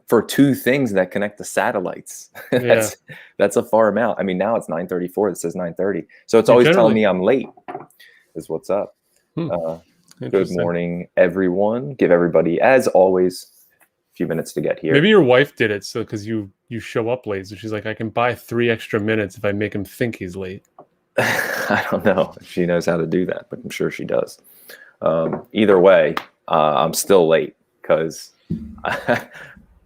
for two things that connect to satellites. Yeah. That's a far amount. I mean, now it's 9:34. It says 9:30. So it's Yeah, always telling generally. me I'm late is what's up. Good Interesting. morning, everyone. Give everybody, as always, a few minutes to get here. Maybe your wife did it so because you show up late. So she's like, I can buy 3 extra minutes if I make him think he's late. I don't know if she knows how to do that, but I'm sure she does. Either way, I'm still late because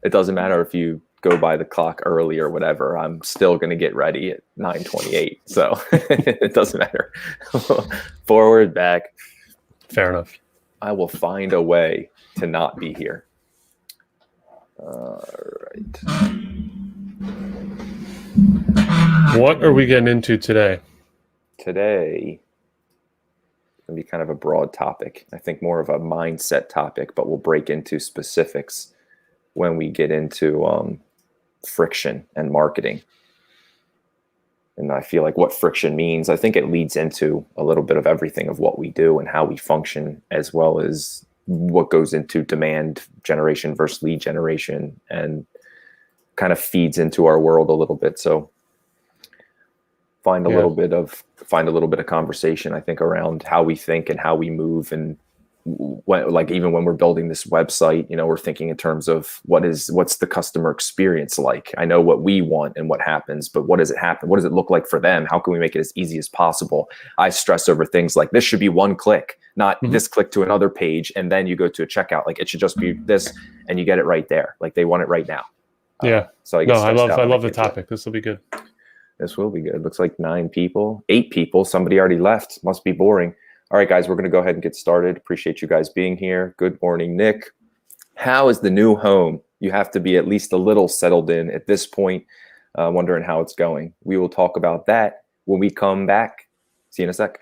it doesn't matter if you go by the clock early or whatever. I'm still going to get ready at 9:28. So it doesn't matter. Forward, back. Fair enough. I will find a way to not be here. All right. What are we getting into today? Today, it's going to be kind of a broad topic. I think more of a mindset topic, but we'll break into specifics when we get into friction and marketing. And I feel like what friction means, I think it leads into a little bit of everything of what we do and how we function, as well as what goes into demand generation versus lead generation, and kind of feeds into our world a little bit. So find a little bit of conversation, I think, around how we think and how we move. And like, even when we're building this website, we're thinking in terms of what's the customer experience like. I know what we want and what happens, but what does it happen? What does it look like for them? How can we make it as easy as possible? I stress over things like this should be one click, not this click to another page and then you go to a checkout. Like, it should just be this and you get it right there. Like, they want it right now. So I love the topic. This will be good. This will be good. Looks like 8 people. Somebody already left. Must be boring. All right, guys, we're going to go ahead and get started. Appreciate you guys being here. Good morning, Nick. How is the new home? You have to be at least a little settled in at this point. Wondering how it's going. We will talk about that when we come back. See you in a sec.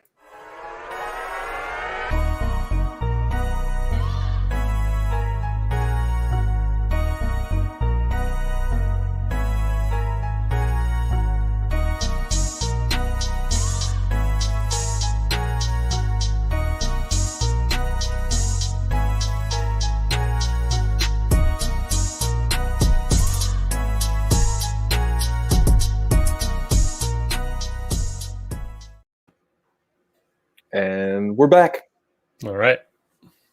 And we're back. All right.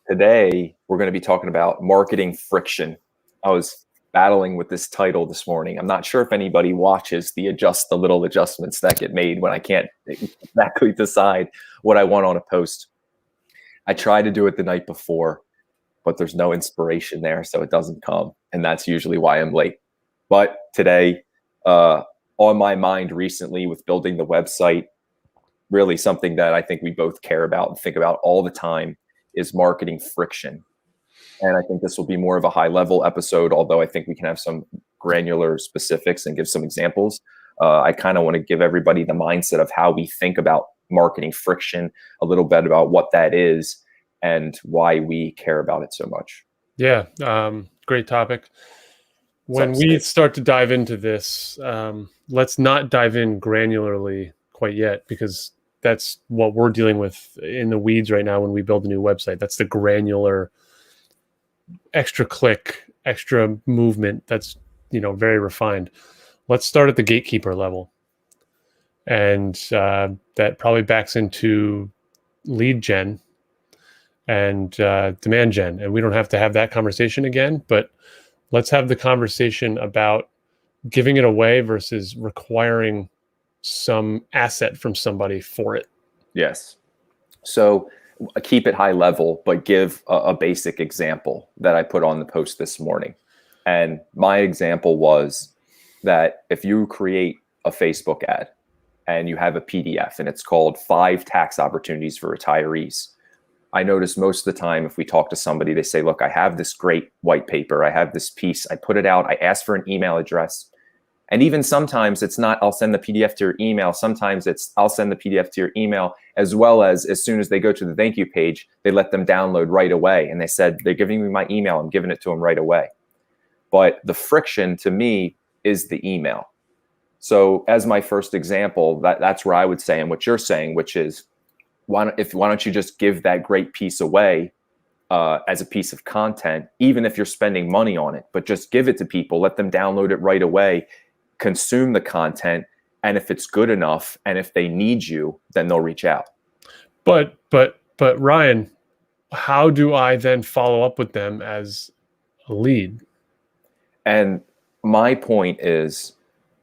Today, we're going to be talking about marketing friction. I was battling with this title this morning. I'm not sure if anybody watches the little adjustments that get made when I can't exactly decide what I want on a post. I try to do it the night before, but there's no inspiration there, so it doesn't come. And that's usually why I'm late. But today, on my mind recently with building the website, really something that I think we both care about and think about all the time is marketing friction. And I think this will be more of a high level episode, although I think we can have some granular specifics and give some examples. I kind of want to give everybody the mindset of how we think about marketing friction, a little bit about what that is and why we care about it so much. Yeah. Great topic. When we start to dive into this, let's not dive in granularly quite yet, because that's what we're dealing with in the weeds right now when we build a new website. That's the granular, extra click, extra movement. That's, very refined. Let's start at the gatekeeper level. And that probably backs into lead gen and demand gen. And we don't have to have that conversation again, but let's have the conversation about giving it away versus requiring some asset from somebody for it. Yes. So keep it high level, but give a basic example that I put on the post this morning. And my example was that if you create a Facebook ad and you have a PDF and it's called 5 tax opportunities for retirees, I notice most of the time if we talk to somebody, they say, look, I have this great white paper. I have this piece. I put it out. I ask for an email address. And even sometimes it's not, I'll send the PDF to your email. Sometimes it's, I'll send the PDF to your email, as well as soon as they go to the thank you page, they let them download right away. And they said, they're giving me my email. I'm giving it to them right away. But the friction to me is the email. So as my first example, that's where I would say, and what you're saying, which is, why don't you just give that great piece away as a piece of content, even if you're spending money on it. But just give it to people, let them download it right away, consume the content, and if it's good enough and if they need you, then they'll reach out. But Ryan, how do I then follow up with them as a lead? And my point is,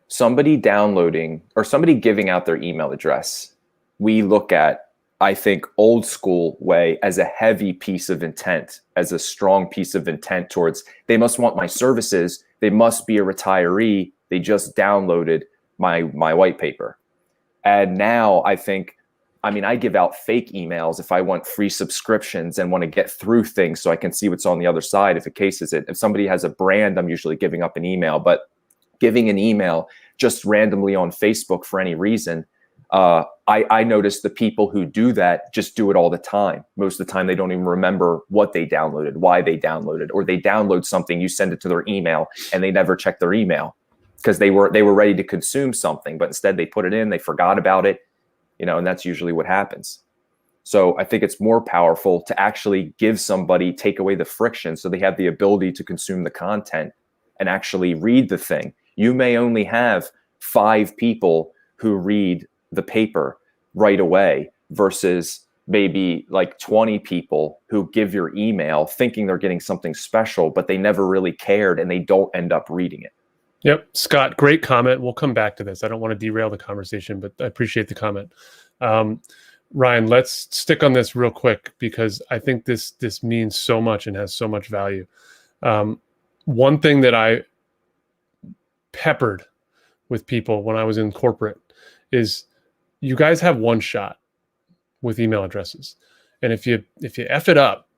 somebody downloading or somebody giving out their email address, we look at, I think, old school way as a heavy piece of intent, as a strong piece of intent towards, they must want my services. They must be a retiree. They just downloaded my white paper. And now I think, I mean, I give out fake emails if I want free subscriptions and want to get through things so I can see what's on the other side. If a case is it, if somebody has a brand, I'm usually giving up an email, but giving an email just randomly on Facebook for any reason, I notice the people who do that just do it all the time. Most of the time, they don't even remember what they downloaded, why they downloaded, or they download something, you send it to their email, and they never check their email because they were ready to consume something, but instead they put it in, they forgot about it, and that's usually what happens. So I think it's more powerful to actually give somebody, take away the friction so they have the ability to consume the content and actually read the thing. You may only have 5 people who read the paper right away versus maybe like 20 people who give your email thinking they're getting something special, but they never really cared and they don't end up reading it. Yep. Scott, great comment. We'll come back to this. I don't want to derail the conversation, but I appreciate the comment. Ryan, let's stick on this real quick because I think this means so much and has so much value. One thing that I peppered with people when I was in corporate is you guys have one shot with email addresses. And if you F it up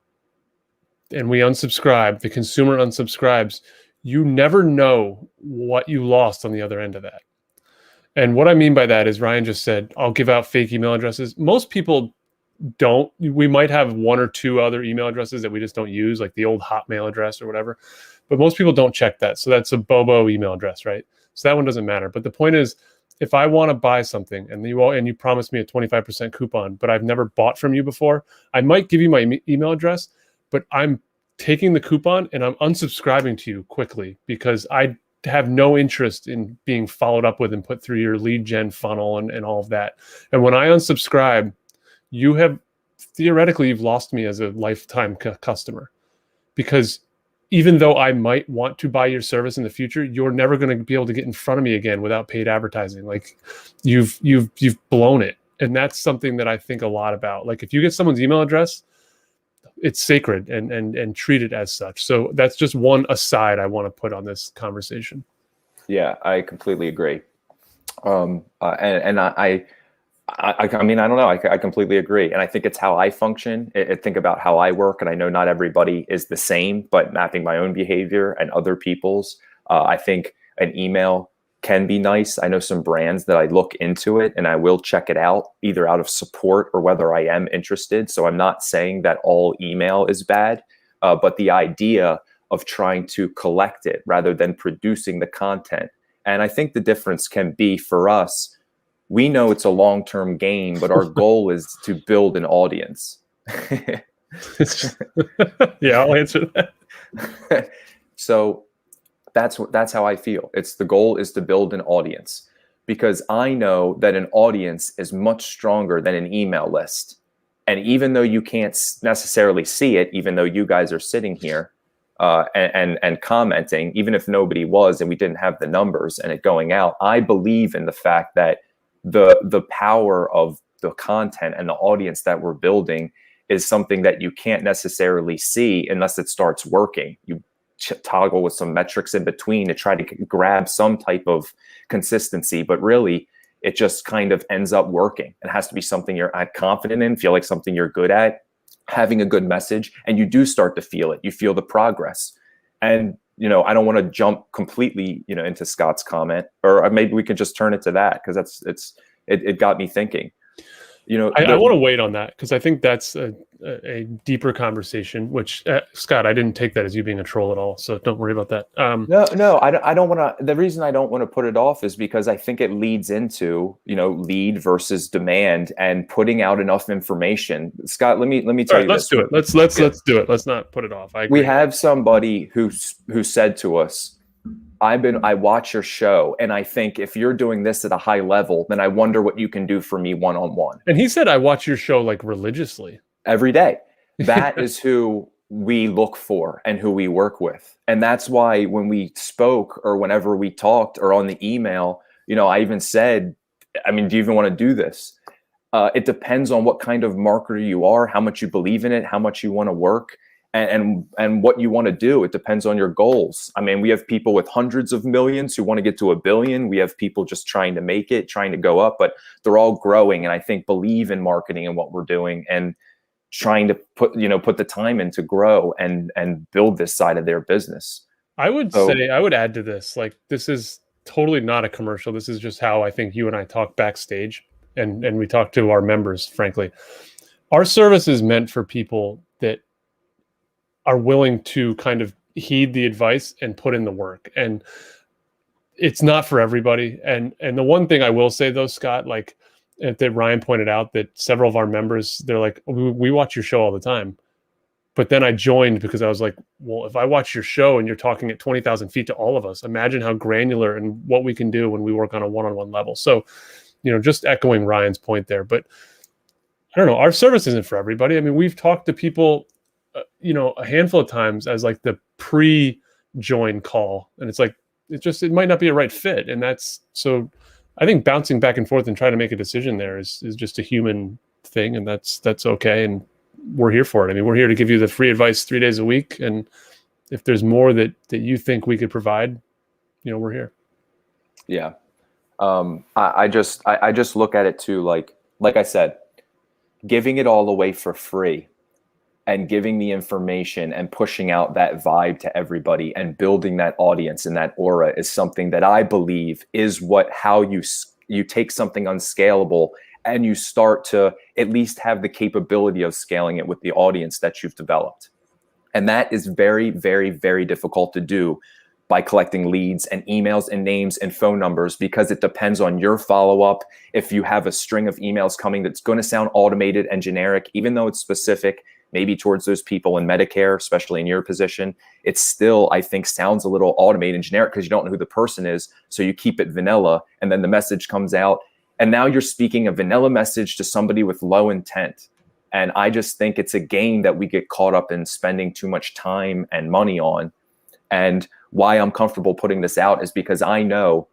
and we unsubscribe, the consumer unsubscribes, you never know what you lost on the other end of that. And what I mean by that is Ryan just said, I'll give out fake email addresses. Most people don't. We might have 1 or 2 other email addresses that we just don't use, like the old Hotmail address or whatever. But most people don't check that. So that's a Bobo email address, right? So that one doesn't matter. But the point is, if I want to buy something and you promised me a 25% coupon, but I've never bought from you before, I might give you my email address, but I'm taking the coupon and I'm unsubscribing to you quickly because I have no interest in being followed up with and put through your lead gen funnel and all of that. And when I unsubscribe, you've lost me as a lifetime customer, because even though I might want to buy your service in the future, you're never going to be able to get in front of me again without paid advertising. Like you've blown it. And that's something that I think a lot about. Like if you get someone's email address, it's sacred and treat it as such. So that's just one aside I want to put on this conversation. Yeah, I completely agree. I mean, I don't know. I completely agree. And I think it's how I function. I think about how I work. And I know not everybody is the same, but mapping my own behavior and other people's, I think an email can be nice. I know some brands that I look into it and I will check it out either out of support or whether I am interested. So I'm not saying that all email is bad, but the idea of trying to collect it rather than producing the content. And I think the difference can be for us, we know it's a long-term game, but our goal is to build an audience. Yeah, I'll answer that. So that's how I feel. The goal is to build an audience, because I know that an audience is much stronger than an email list. And even though you can't necessarily see it, even though you guys are sitting here and commenting, even if nobody was and we didn't have the numbers and it going out, I believe in the fact that the power of the content and the audience that we're building is something that you can't necessarily see unless it starts working. You toggle with some metrics in between to try to grab some type of consistency, but really it just kind of ends up working. It has to be something you're confident in, feel like something you're good at, having a good message, and you do start to feel it. You feel the progress. And I don't want to jump completely, into Scott's comment, or maybe we can just turn it to that, because it got me thinking. You know, I want to wait on that because I think that's a deeper conversation, which Scott, I didn't take that as you being a troll at all. So don't worry about that. No, I don't want to. The reason I don't want to put it off is because I think it leads into, lead versus demand and putting out enough information. Scott, let me tell you let's this. do it. Let's do it. Let's not put it off. I agree. We have somebody who said to us, I watch your show and I think if you're doing this at a high level, then I wonder what you can do for me one-on-one. And he said, I watch your show like religiously. Every day. That is who we look for and who we work with. And that's why when we spoke or whenever we talked or on the email, I even said, I mean, do you even want to do this? It depends on what kind of marketer you are, how much you believe in it, how much you want to work. And what you want to do. It depends on your goals. I mean, we have people with hundreds of millions who want to get to 1 billion. We have people just trying to make it, trying to go up, but they're all growing. And I think believe in marketing and what we're doing and trying to put the time in to grow and build this side of their business. I would add to this, like, this is totally not a commercial. This is just how I think you and I talk backstage and we talk to our members, frankly. Our service is meant for people that are willing to kind of heed the advice and put in the work. And it's not for everybody. And the one thing I will say though, Scott, like that Ryan pointed out, that several of our members, they're like, we watch your show all the time. But then I joined because I was like, well, if I watch your show and you're talking at 20,000 feet to all of us, imagine how granular and what we can do when we work on a one-on-one level. So, just echoing Ryan's point there, but I don't know, our service isn't for everybody. I mean, we've talked to people a handful of times as like the pre-join call, and it's like it might not be a right fit, and that's so. I think bouncing back and forth and trying to make a decision there is just a human thing, and that's okay, and we're here for it. I mean, we're here to give you the free advice 3 days a week, and if there's more that you think we could provide, we're here. Yeah, I just look at it too, like I said, giving it all away for free. And giving the information and pushing out that vibe to everybody and building that audience and that aura is something that I believe is how you take something unscalable and you start to at least have the capability of scaling it with the audience that you've developed. And that is very, very, very difficult to do by collecting leads and emails and names and phone numbers, because it depends on your follow-up. If you have a string of emails coming that's going to sound automated and generic, even though it's specific, maybe towards those people in Medicare, especially in your position, it still, I think, sounds a little automated and generic because you don't know who the person is. So you keep it vanilla, and then the message comes out, and now you're speaking a vanilla message to somebody with low intent. And I just think it's a game that we get caught up in spending too much time and money on. And why I'm comfortable putting this out is because I know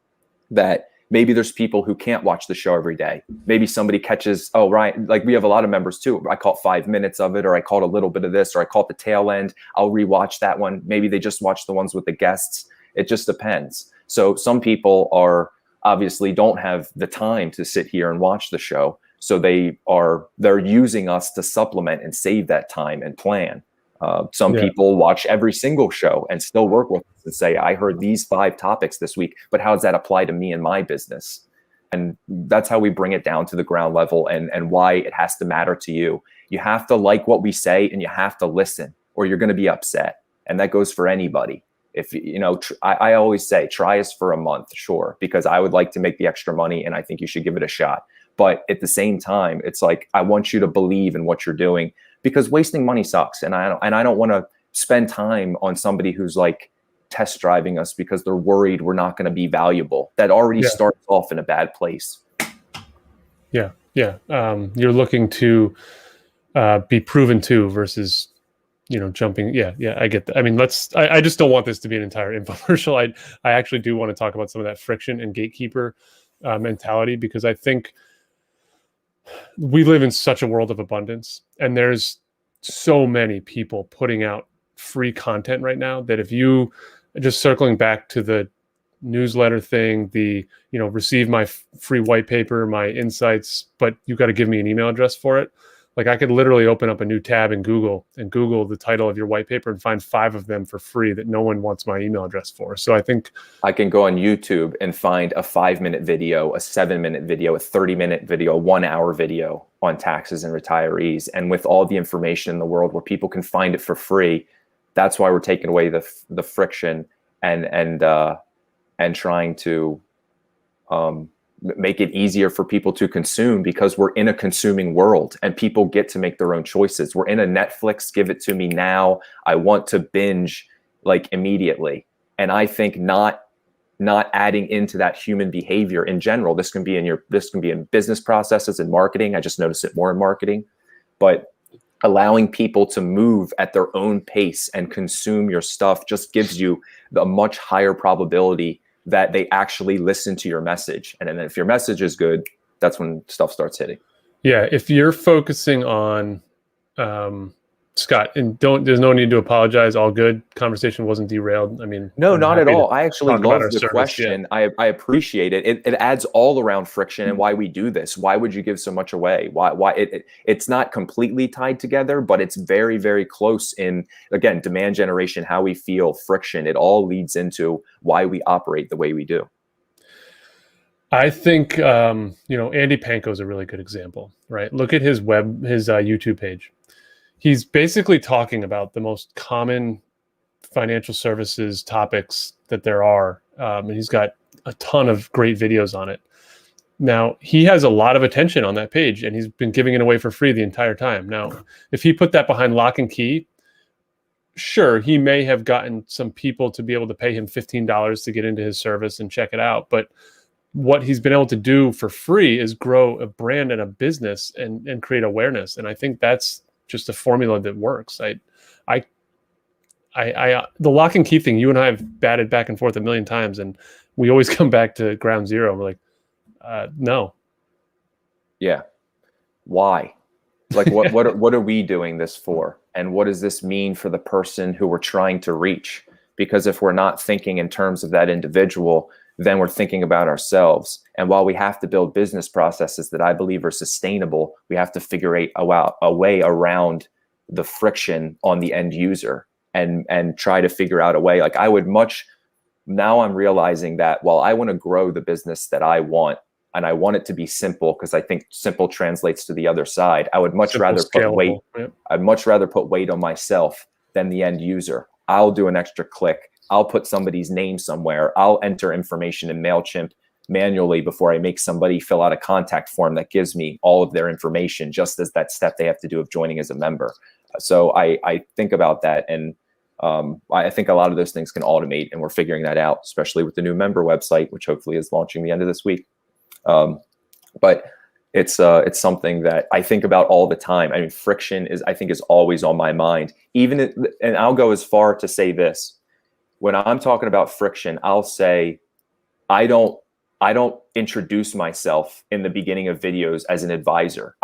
that maybe there's people who can't watch the show every day. Maybe somebody catches, oh, right. Like we have a lot of members too. I caught 5 minutes of it, or I caught a little bit of this, or I caught the tail end. I'll rewatch that one. Maybe they just watch the ones with the guests. It just depends. So some people obviously don't have the time to sit here and watch the show. So they're using us to supplement and save that time and plan. Some people watch every single show and still work with us and say, I heard these 5 topics this week, but how does that apply to me and my business? And that's how we bring it down to the ground level and why it has to matter to you. You have to like what we say and you have to listen, or you're going to be upset. And that goes for anybody. If I always say, try us for a month, sure, because I would like to make the extra money and I think you should give it a shot. But at the same time, it's like, I want you to believe in what you're doing, because wasting money sucks. And I don't want to spend time on somebody who's like test driving us because they're worried we're not going to be valuable. That already starts off in a bad place. Yeah. You're looking to be proven to versus, jumping. Yeah. I get that. I mean, I just don't want this to be an entire infomercial. I actually do want to talk about some of that friction and gatekeeper mentality, because I think we live in such a world of abundance, and there's so many people putting out free content right now that if you just circling back to the newsletter thing, receive my free white paper, my insights, but you got to give me an email address for it. Like I could literally open up a new tab in Google and Google the title of your white paper and find 5 of them for free that no one wants my email address for. So I think I can go on YouTube and find a 5-minute video, a 7-minute video, a 30-minute video, a 1-hour video on taxes and retirees. And with all the information in the world where people can find it for free, that's why we're taking away the friction and trying to make it easier for people to consume, because we're in a consuming world and people get to make their own choices. We're in a Netflix, give it to me now. I want to binge like immediately. And I think not adding into that human behavior in general. This can be in business processes and marketing. I just notice it more in marketing, but allowing people to move at their own pace and consume your stuff just gives you a much higher probability that they actually listen to your message. And then if your message is good, that's when stuff starts hitting. Yeah. If you're focusing on, Scott, and there's no need to apologize. All good. Conversation wasn't derailed. I mean, no, not at all. I actually love the service, question. Yeah. I appreciate it. It adds all around friction and why we do this. Why would you give so much away? Why it's not completely tied together, but it's very, very close in, again, demand generation, how we feel, friction. It all leads into why we operate the way we do. I think, Andy Panko is a really good example, right? Look at his YouTube page. He's basically talking about the most common financial services topics that there are. And he's got a ton of great videos on it. Now, he has a lot of attention on that page, and he's been giving it away for free the entire time. Now, if he put that behind lock and key, sure, he may have gotten some people to be able to pay him $15 to get into his service and check it out. But what he's been able to do for free is grow a brand and a business and create awareness. And I think that's just a formula that works. The lock and key thing, you and I have batted back and forth a million times, and we always come back to ground zero. We're like, no. Yeah. Why? Like, what are we doing this for? And what does this mean for the person who we're trying to reach? Because if we're not thinking in terms of that individual, then we're thinking about ourselves. And while we have to build business processes that I believe are sustainable, we have to figure out a way around the friction on the end user and try to figure out a way. Like now I'm realizing that while I want to grow the business that I want, and I want it to be simple, because I think simple translates to the other side, I would much rather put weight. Yep. I'd much rather put weight on myself than the end user. I'll do an extra click. I'll put somebody's name somewhere. I'll enter information in MailChimp manually before I make somebody fill out a contact form that gives me all of their information, just as that step they have to do of joining as a member. So I think about that. And I think a lot of those things can automate, and we're figuring that out, especially with the new member website, which hopefully is launching the end of this week. But it's something that I think about all the time. I mean, friction is always on my mind. And I'll go as far to say this. When I'm talking about friction, I'll say, I don't introduce myself in the beginning of videos as an advisor.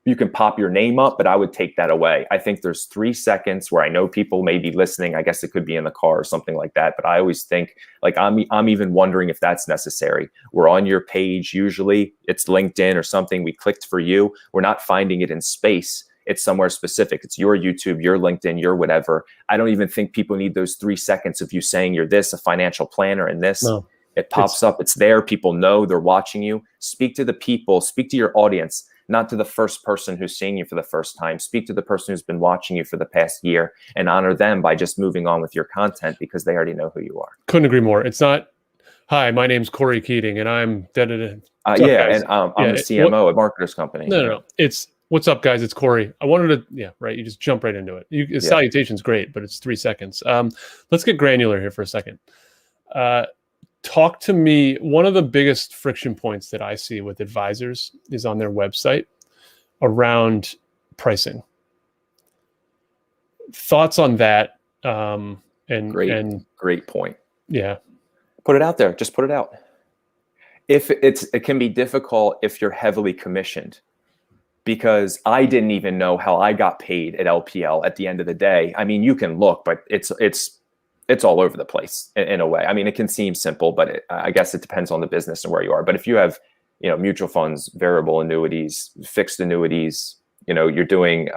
You can pop your name up, but I would take that away. I think there's 3 seconds where I know people may be listening. I guess it could be in the car or something like that. But I always think, like, I'm even wondering if that's necessary. We're on your page. Usually it's LinkedIn or something. We clicked for you. We're not finding it in space. It's somewhere specific. It's your YouTube, your LinkedIn, your whatever. I don't even think people need those 3 seconds of you saying you're this, a financial planner, and this. No, it pops up. It's there. People know they're watching you. Speak to the people. Speak to your audience, not to the first person who's seeing you for the first time. Speak to the person who's been watching you for the past year and honor them by just moving on with your content, because they already know who you are. Couldn't agree more. It's not, hi, my name's Corey Keating and I'm da-da-da. I'm the CMO at Marketers Company. No. It's, what's up, guys? It's Corey. I wanted to, right. You just jump right into it. Salutation's great, but it's 3 seconds. Let's get granular here for a second. Talk to me. One of the biggest friction points that I see with advisors is on their website around pricing. Thoughts on that? Great point. Yeah. Put it out there. Just put it out. It can be difficult if you're heavily commissioned, because I didn't even know how I got paid at LPL at the end of the day. I mean, you can look, but it's all over the place in a way. I mean, it can seem simple, but I guess it depends on the business and where you are. But if you have, mutual funds, variable annuities, fixed annuities, you're doing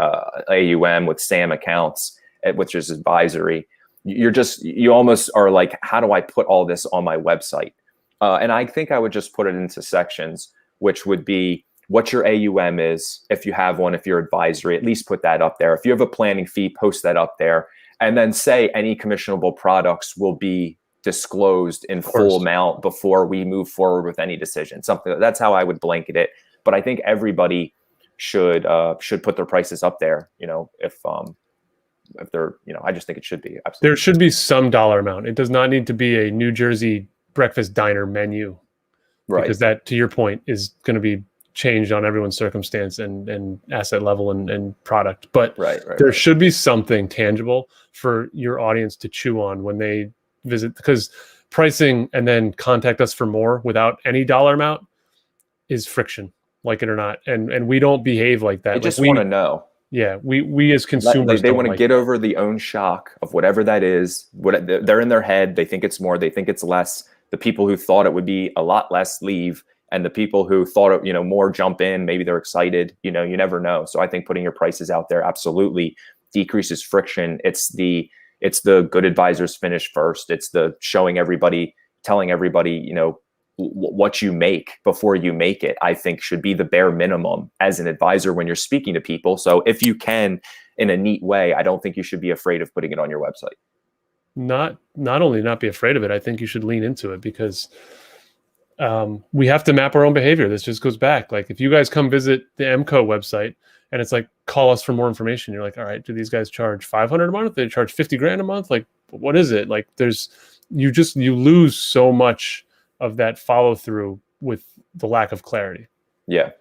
AUM with SAM accounts, which is advisory. You almost are like, how do I put all this on my website? And I think I would just put it into sections, which would be what your AUM is, if you have one, if you're advisory, at least put that up there. If you have a planning fee, post that up there. And then say any commissionable products will be disclosed in full amount before we move forward with any decision. That's how I would blanket it. But I think everybody should put their prices up there. If they're, I just think it should be. Absolutely. There should be some dollar amount. It does not need to be a New Jersey breakfast diner menu, right? Because that, to your point, is going to be changed on everyone's circumstance and asset level and product. But there should be something tangible for your audience to chew on when they visit, because pricing and then contact us for more without any dollar amount is friction, like it or not. And we don't behave like that. They just want to know. Yeah, we as consumers, they want to get over the own shock of whatever that is. What they're in their head, they think it's more, they think it's less. The people who thought it would be a lot less leave, and the people who thought it, more jump in. Maybe they're excited. You never know. So I think putting your prices out there absolutely decreases friction. It's the good advisors finish first. It's the showing everybody, telling everybody, what you make before you make it, I think should be the bare minimum as an advisor when you're speaking to people. So if you can, in a neat way, I don't think you should be afraid of putting it on your website. Not only not be afraid of it, I think you should lean into it, because we have to map our own behavior. This just goes back. Like, if you guys come visit the MCO website and it's like, call us for more information, you're like, all right, do these guys charge $500 a month? They charge $50,000 a month? Like, what is it? Like, you lose so much of that follow through with the lack of clarity. Yeah.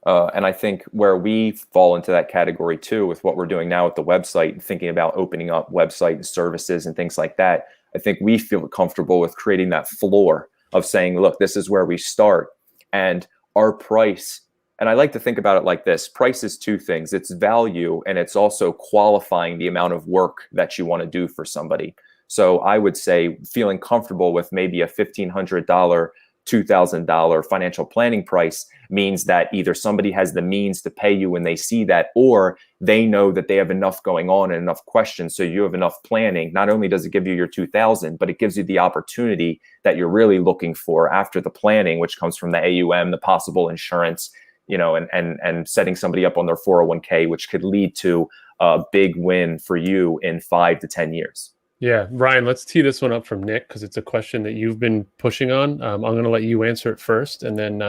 And I think where we fall into that category too, with what we're doing now with the website and thinking about opening up website services and things like that, I think we feel comfortable with creating that floor of saying, look, this is where we start, and our price. And I like to think about it like this: price is two things. It's value, and it's also qualifying the amount of work that you want to do for somebody. So I would say feeling comfortable with maybe a $1,500, $2,000 financial planning price means that either somebody has the means to pay you when they see that, or they know that they have enough going on and enough questions. So you have enough planning. Not only does it give you your 2,000, but it gives you the opportunity that you're really looking for after the planning, which comes from the AUM, the possible insurance, and setting somebody up on their 401k, which could lead to a big win for you in 5 to 10 years. Yeah, Ryan, let's tee this one up from Nick, because it's a question that you've been pushing on. I'm going to let you answer it first, and then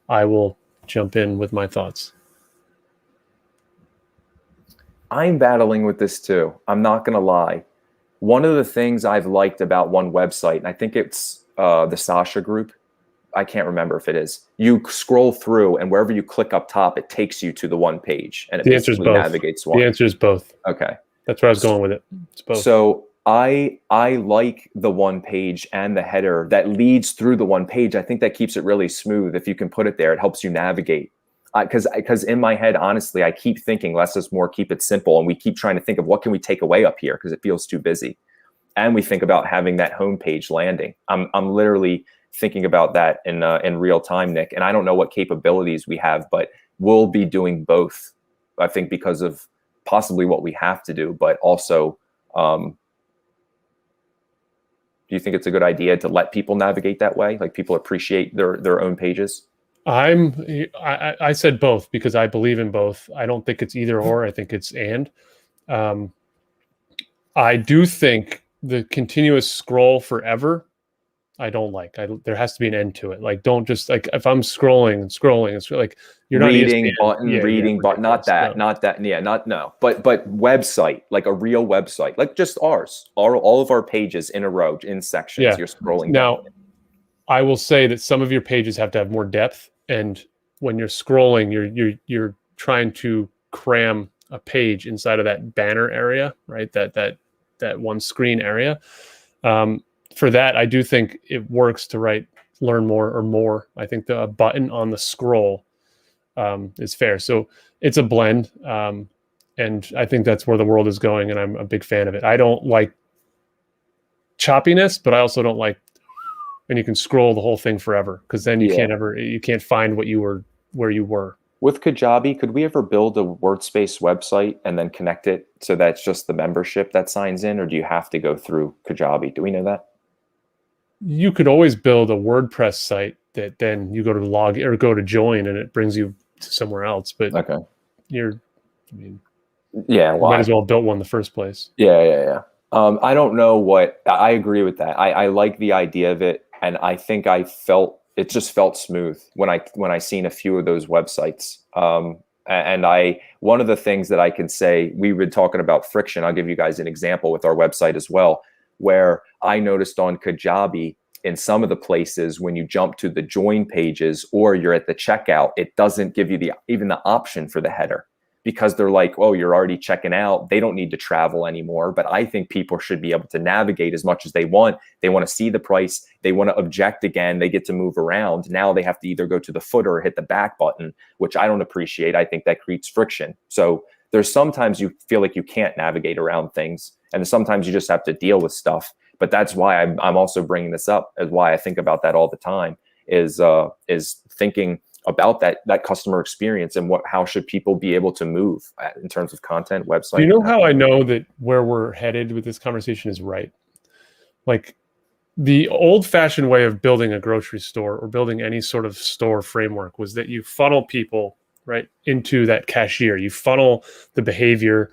I will jump in with my thoughts. I'm battling with this too. I'm not going to lie. One of the things I've liked about one website, and I think it's the Sasha group, I can't remember if it is, you scroll through and wherever you click up top, it takes you to the one page, and it basically navigates one. The answer is both. Okay. That's where I was going with it. It's both. So I like the one page and the header that leads through the one page. I think that keeps it really smooth. If you can put it there, it helps you navigate. Because in my head, honestly, I keep thinking less is more, keep it simple. And we keep trying to think of what can we take away up here because it feels too busy. And we think about having that homepage landing. I'm literally thinking about that in real time, Nick. And I don't know what capabilities we have, but we'll be doing both, I think, because of possibly what we have to do, but also, do you think it's a good idea to let people navigate that way? Like, people appreciate their own pages? I said both because I believe in both. I don't think it's either or. I think it's and. I do think the continuous scroll forever, I don't like. there has to be an end to it. Like, don't just, like, if I'm scrolling, it's like you're not reading button, not that. Yeah, no. But website, like a real website, like just ours, all of our pages in a row, in sections. Yeah. You're scrolling now down. I will say that some of your pages have to have more depth, and when you're scrolling, you're trying to cram a page inside of that banner area, right? That one screen area. For that, I do think it works to write learn more or more. I think the button on the scroll is fair. So it's a blend. And I think that's where the world is going, and I'm a big fan of it. I don't like choppiness, but I also don't like, and you can scroll the whole thing forever, because then you can't find where you were. With Kajabi, could we ever build a workspace website and then connect it so that's just the membership that signs in, or do you have to go through Kajabi? Do we know that? You could always build a WordPress site that then you go to log or go to join and it brings you to somewhere else. But Okay. I mean, Yeah. you Well, might as well have built one in the first place. yeah. I don't know what I agree with that. I like the idea of it, and I think it just felt smooth when I seen a few of those websites. And one of the things that I can say, we've been talking about friction. I'll give you guys an example with our website as well, where I noticed on Kajabi in some of the places when you jump to the join pages or you're at the checkout, it doesn't give you even the option for the header, because they're like, oh, you're already checking out. They don't need to travel anymore. But I think people should be able to navigate as much as they want. They want to see the price. They want to object again. They get to move around. Now they have to either go to the footer or hit the back button, which I don't appreciate. I think that creates friction. So there's sometimes you feel like you can't navigate around things. And sometimes you just have to deal with stuff. But that's why I'm also bringing this up, as why I think about that all the time, is thinking about that customer experience and how should people be able to move in terms of content, website. Do you know how I know that where we're headed with this conversation is right? Like the old-fashioned way of building a grocery store or building any sort of store framework was that you funnel people right into that cashier. You funnel the behavior,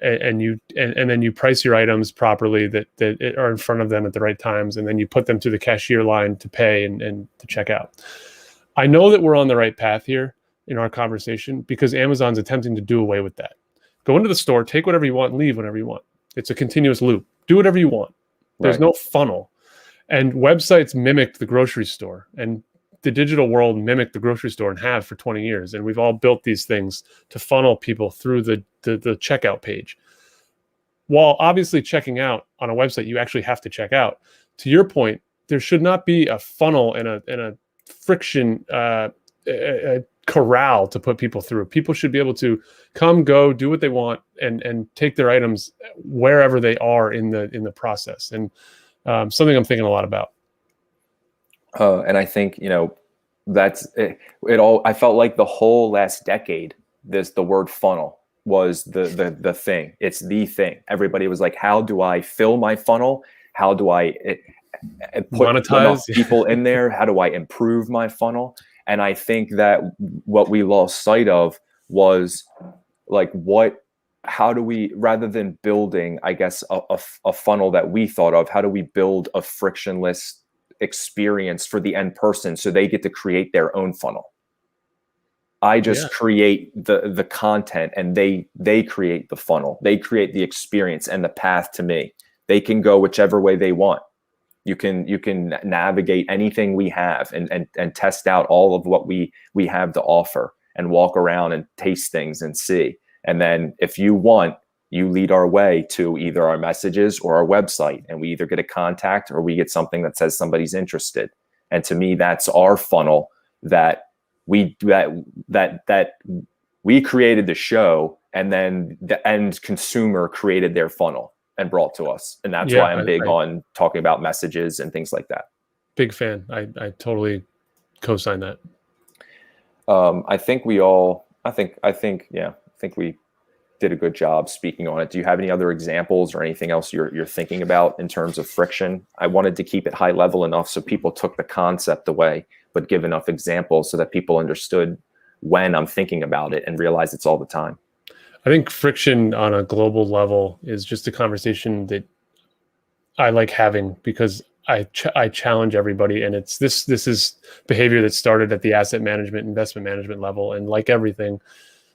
and then you price your items properly that are in front of them at the right times, and then you put them through the cashier line to pay and to check out. I know that we're on the right path here in our conversation because Amazon's attempting to do away with that. Go into the store, take whatever you want, and leave whenever you want. It's a continuous loop. Do whatever you want. There's no funnel. And websites mimicked the grocery store, and the digital world mimicked the grocery store and have for 20 years. And we've all built these things to funnel people through the checkout page. While obviously checking out on a website, you actually have to check out. To your point, there should not be a funnel and a friction a corral to put people through. People should be able to come, go, do what they want, and take their items wherever they are in the process. And something I'm thinking a lot about. And I think that's it all. I felt like the whole last decade, the word funnel was the thing. It's the thing. Everybody was like, how do I fill my funnel? How do I put enough people in there? How do I improve my funnel? And I think that what we lost sight of was like, how do we, rather than building, I guess, a funnel that we thought of, how do we build a frictionless experience for the end person so they get to create their own funnel? I just create the content, and they create the funnel. They create the experience and the path to me. They can go whichever way they want. You can navigate anything we have and test out all of what we have to offer and walk around and taste things and see. And then if you want, you lead our way to either our messages or our website, and we either get a contact or we get something that says somebody's interested. And to me, that's our funnel that we created the show, and then the end consumer created their funnel and brought to us. And that's why I'm big on talking about messages and things like that. Big fan. I totally co-sign that. I think we did a good job speaking on it. Do you have any other examples or anything else you're thinking about in terms of friction? I wanted to keep it high level enough so people took the concept away, but give enough examples so that people understood when I'm thinking about it and realize it's all the time. I think friction on a global level is just a conversation that I like having because I challenge everybody, and it's this is behavior that started at the asset management, investment management level, and like everything,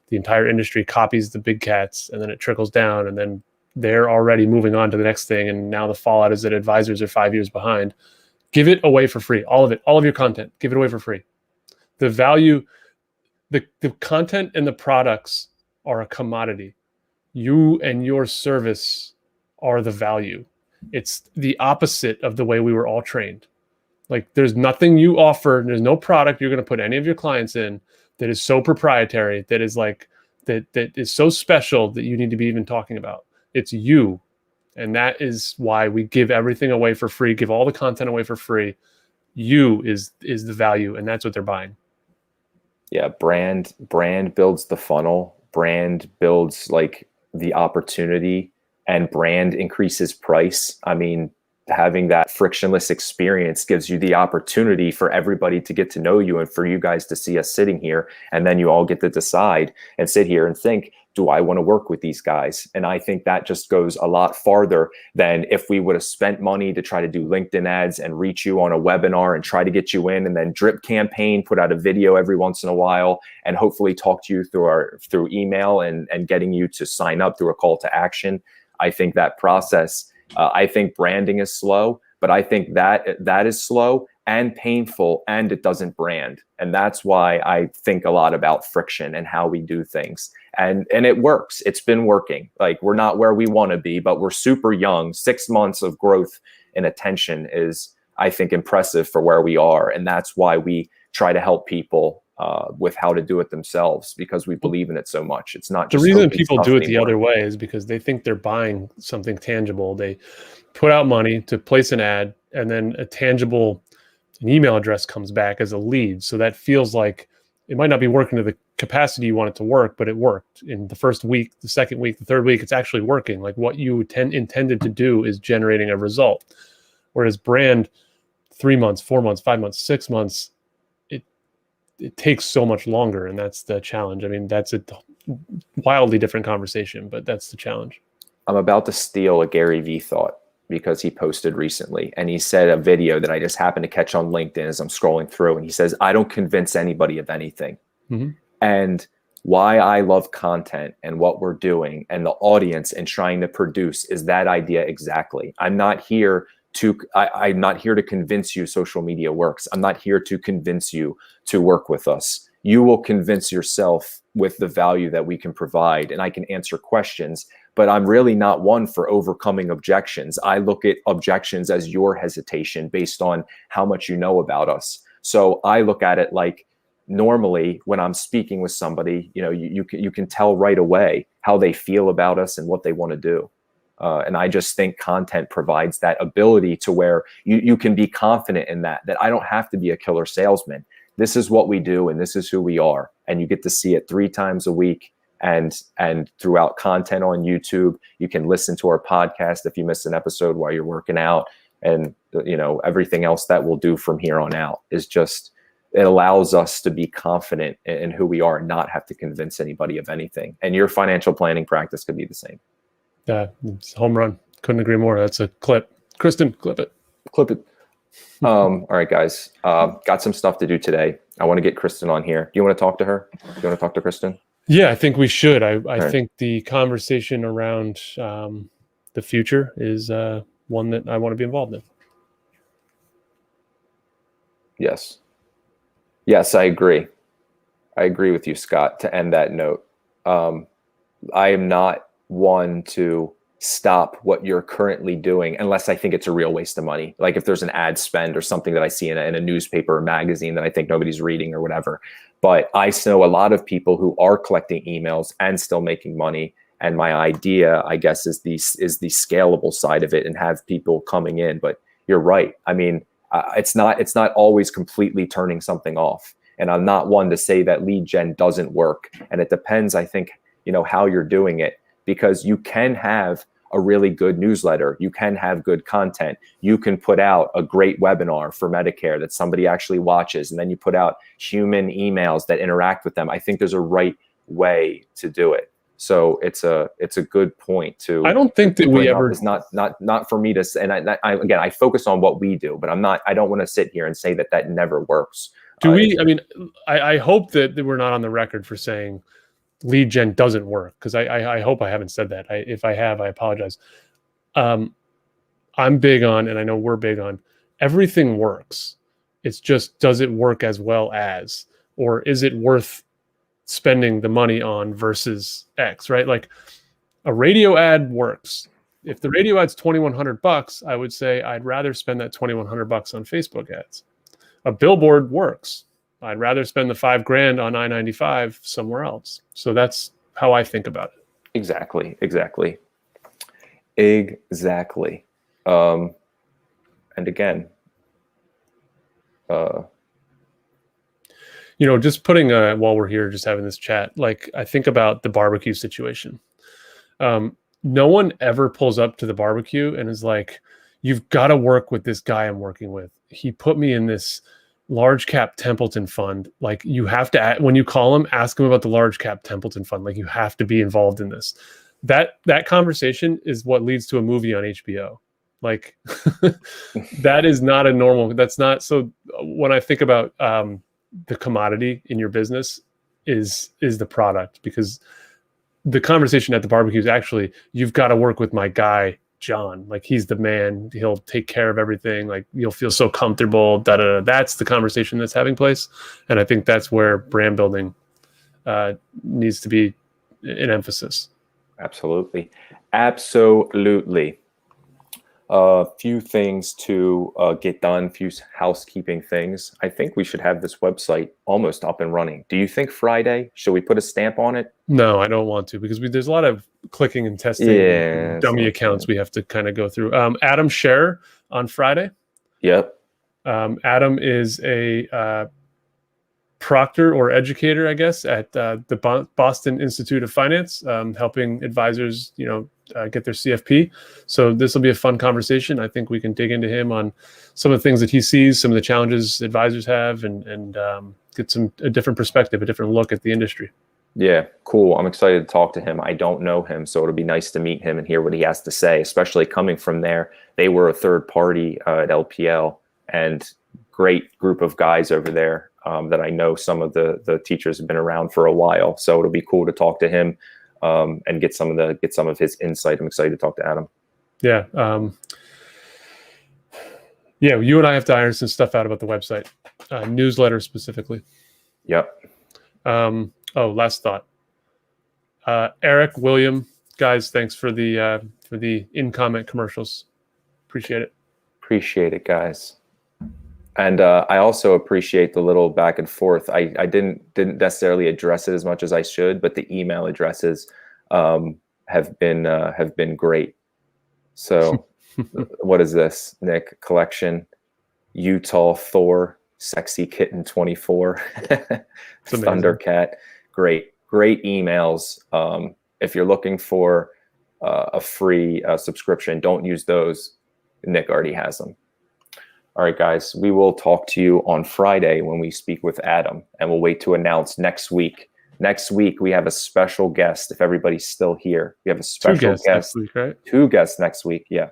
the entire industry copies the big cats, and then it trickles down, and then they're already moving on to the next thing, and now the fallout is that advisors are 5 years behind. Give it away for free, all of it, all of your content, give it away for free. The value, the content and the products are a commodity. You and your service are the value. It's the opposite of the way we were all trained. Like there's nothing you offer, there's no product you're going to put any of your clients in that is so proprietary, that is like, that is so special that you need to be even talking about. It's you. And that is why we give everything away for free, give all the content away for free. You is the value, and that's what they're buying. Yeah, brand builds the funnel, brand builds like the opportunity, and brand increases price. I mean, having that frictionless experience gives you the opportunity for everybody to get to know you and for you guys to see us sitting here, and then you all get to decide and sit here and think, do I want to work with these guys? And I think that just goes a lot farther than if we would have spent money to try to do LinkedIn ads and reach you on a webinar and try to get you in, and then drip campaign, put out a video every once in a while, and hopefully talk to you through email and getting you to sign up through a call to action. I think that process, I think branding is slow, but I think that is slow and painful, and it doesn't brand. And that's why I think a lot about friction and how we do things. And it works. It's been working. Like, we're not where we want to be, but we're super young. 6 months of growth in attention is, I think, impressive for where we are. And that's why we try to help people with how to do it themselves, because we believe in it so much. It's not just the reason people do it anymore. The other way is because they think they're buying something tangible. They put out money to place an ad, and then an email address comes back as a lead. So that feels like it might not be working to the capacity you want it to work, but it worked in the first week, the second week, the third week. It's actually working. Like, what you intended to do is generating a result. Whereas brand, 3 months, 4 months, 5 months, 6 months, it takes so much longer, and that's the challenge. I mean, that's a wildly different conversation, but that's the challenge. I'm about to steal a Gary Vee thought, because he posted recently, and he said a video that I just happened to catch on LinkedIn as I'm scrolling through, and he says, I don't convince anybody of anything. Mm-hmm. And why I love content and what we're doing and the audience and trying to produce is that idea exactly. I'm not here to convince you social media works. I'm not here to convince you to work with us. You will convince yourself with the value that we can provide, and I can answer questions, but I'm really not one for overcoming objections. I look at objections as your hesitation based on how much you know about us. So I look at it like, normally when I'm speaking with somebody, you can tell right away how they feel about us and what they want to do. And I just think content provides that ability to where you can be confident in that I don't have to be a killer salesman. This is what we do, and this is who we are. And you get to see it 3 times a week, and throughout content on YouTube. You can listen to our podcast if you miss an episode while you're working out. And everything else that we'll do from here on out is just, it allows us to be confident in who we are and not have to convince anybody of anything. And your financial planning practice could be the same. Yeah, it's home run. Couldn't agree more. That's a clip. Kristen, clip it. All right, guys. Got some stuff to do today. I want to get Kristen on here. Do you want to talk to her? Do you want to talk to Kristen? Yeah, I think we should. I think the conversation around the future is one that I want to be involved in. Yes, I agree. I agree with you, Scott, to end that note. I am not one to stop what you're currently doing unless I think it's a real waste of money. Like if there's an ad spend or something that I see in a newspaper or magazine that I think nobody's reading or whatever. But I know a lot of people who are collecting emails and still making money. And my idea, I guess, is the scalable side of it and have people coming in. But you're right. I mean, it's not always completely turning something off. And I'm not one to say that lead gen doesn't work. And it depends, I think, how you're doing it, because you can have a really good newsletter. You can have good content. You can put out a great webinar for Medicare that somebody actually watches, and then you put out human emails that interact with them. I think there's a right way to do it. So it's a good point to. I don't think that we ever. It's not for me to say. And I focus on what we do, but I don't want to sit here and say that never works. Do we? I mean, I hope that we're not on the record for saying lead gen doesn't work, because I hope I haven't said that. If I have, I apologize. I'm big on, and I know we're big on, everything works. It's just, does it work as well as, or is it worth spending the money on versus X, right? Like a radio ad works. If the radio ad's $2,100, I would say I'd rather spend that $2,100 on Facebook ads. A billboard works. I'd rather spend the $5,000 on I-95 somewhere else. So that's how I think about it. Exactly. And again, just putting while we're here, just having this chat, like I think about the barbecue situation. No one ever pulls up to the barbecue and is like, you've got to work with this guy I'm working with. He put me in this large cap Templeton fund. Like you have to, when you call him, ask him about the large cap Templeton fund. Like you have to be involved in this. That conversation is what leads to a movie on HBO. Like that is not a normal, that's not. So when I think about the commodity in your business is the product, because the conversation at the barbecue is actually, you've got to work with my guy, John. Like he's the man. He'll take care of everything. Like you'll feel so comfortable. That's the conversation that's having place. And I think that's where brand building needs to be an emphasis. Absolutely. Absolutely. A few things to get done, few housekeeping things. I think we should have this website almost up and running. Do you think Friday? Should we put a stamp on it? No, I don't want to, because there's a lot of clicking and testing, and dummy accounts we have to kind of go through. Adam Scherer on Friday. Yep. Adam is a proctor or educator, I guess, at the Boston Institute of Finance, helping advisors, get their CFP. So this will be a fun conversation. I think we can dig into him on some of the things that he sees, some of the challenges advisors have, and get a different perspective, a different look at the industry. Yeah, cool. I'm excited to talk to him. I don't know him, so it'll be nice to meet him and hear what he has to say, especially coming from there. They were a third party at LPL, and great group of guys over there that I know. Some of the teachers have been around for a while, so it'll be cool to talk to him. And get some of his insight. I'm excited to talk to Adam. Yeah. You and I have to iron some stuff out about the website, newsletter specifically. Yep. Last thought. Eric, William, guys, thanks for the in-comment commercials. Appreciate it. Appreciate it, guys. And I also appreciate the little back and forth. I didn't necessarily address it as much as I should, but the email addresses have been great. So what is this, Nick? Collection, Utah Thor, Sexy Kitten 24, Thundercat. Great emails. If you're looking for a free subscription, don't use those. Nick already has them. All right, guys, we will talk to you on Friday when we speak with Adam, and we'll wait to announce next week. Next week, we have a special guest. If everybody's still here, we have a special guest. Next week, right? 2 guests next week, yeah.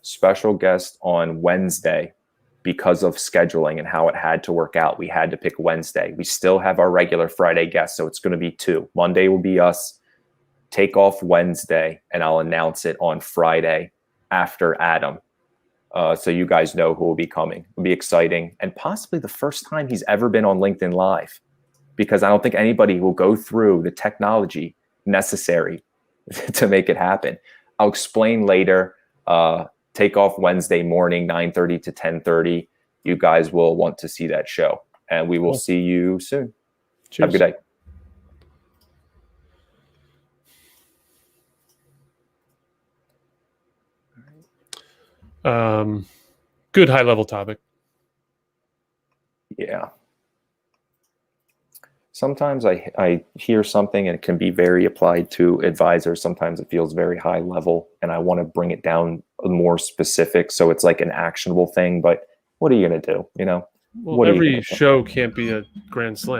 Special guest on Wednesday. Because of scheduling and how it had to work out, we had to pick Wednesday. We still have our regular Friday guest, so it's going to be 2. Monday will be us. Take off Wednesday, and I'll announce it on Friday after Adam. So you guys know who will be coming. It'll be exciting, and possibly the first time he's ever been on LinkedIn Live, because I don't think anybody will go through the technology necessary to make it happen. I'll explain later. Take off Wednesday morning, 9:30 to 10:30. You guys will want to see that show, and we will see you soon. Cheers. Have a good day. Good high level topic. Yeah. Sometimes I hear something and it can be very applied to advisors. Sometimes it feels very high level, and I want to bring it down more specific, so it's like an actionable thing. But what are you going to do? Well, every show can't be a grand slam.